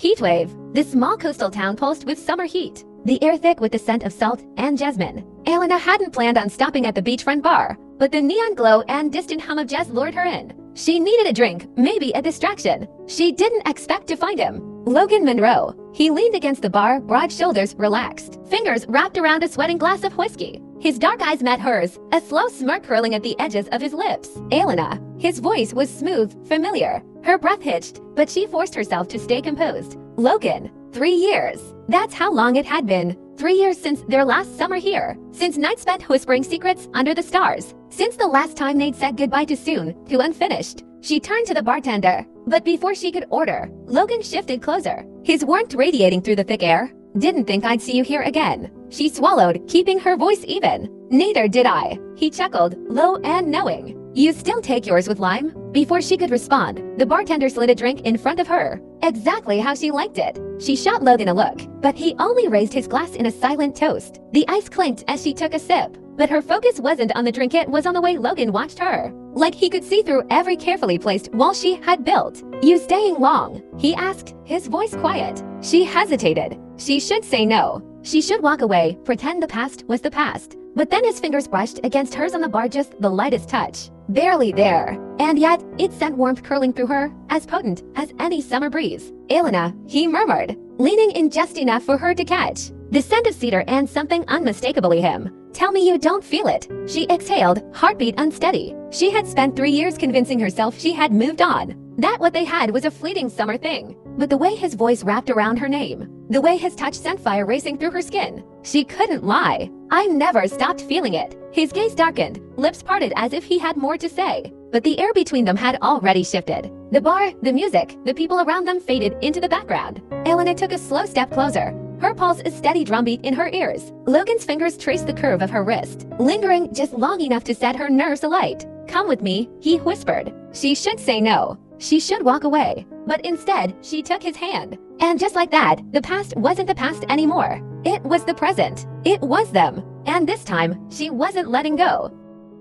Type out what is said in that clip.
Heatwave, the small coastal town pulsed with summer heat, the air thick with the scent of salt and jasmine. Elena hadn't planned on stopping at the beachfront bar, but the neon glow and distant hum of jazz lured her in. She needed a drink, maybe a distraction. She didn't expect to find him. Logan Monroe. He leaned against the bar, broad shoulders relaxed, fingers wrapped around a sweating glass of whiskey. His dark eyes met hers, a slow smirk curling at the edges of his lips. Elena. His voice was smooth, familiar. Her breath hitched, but she forced herself to stay composed. Logan. 3 years. That's how long it had been. 3 years since their last summer here. Since nights spent whispering secrets under the stars. Since the last time they'd said goodbye to soon, to unfinished. She turned to the bartender. But before she could order, Logan shifted closer, his warmth radiating through the thick air. Didn't think I'd see you here again. She swallowed, keeping her voice even. Neither did I. He chuckled, low and knowing. You still take yours with lime? Before she could respond, the bartender slid a drink in front of her. Exactly how she liked it. She shot Logan a look, but he only raised his glass in a silent toast. The ice clinked as she took a sip, but her focus wasn't on the drink, it was on the way Logan watched her. Like he could see through every carefully placed wall she had built. You staying long? He asked, his voice quiet. She hesitated. She should say no. She should walk away, pretend the past was the past. But then his fingers brushed against hers on the bar, just the lightest touch. Barely there. And yet, it sent warmth curling through her, as potent as any summer breeze. Elena, he murmured, leaning in just enough for her to catch. The scent of cedar and something unmistakably him. Tell me you don't feel it. She exhaled, heartbeat unsteady. She had spent 3 years convincing herself she had moved on. That what they had was a fleeting summer thing. But the way his voice wrapped around her name, the way his touch sent fire racing through her skin, she couldn't lie. I never stopped feeling it. His gaze darkened, lips parted as if he had more to say. But the air between them had already shifted. The bar, the music, the people around them faded into the background. Elena took a slow step closer, her pulse a steady drumbeat in her ears. Logan's fingers traced the curve of her wrist, lingering just long enough to set her nerves alight. Come with me, he whispered. She should say no. She should walk away. But instead, she took his hand. And just like that, the past wasn't the past anymore. It was the present. It was them. And this time, she wasn't letting go.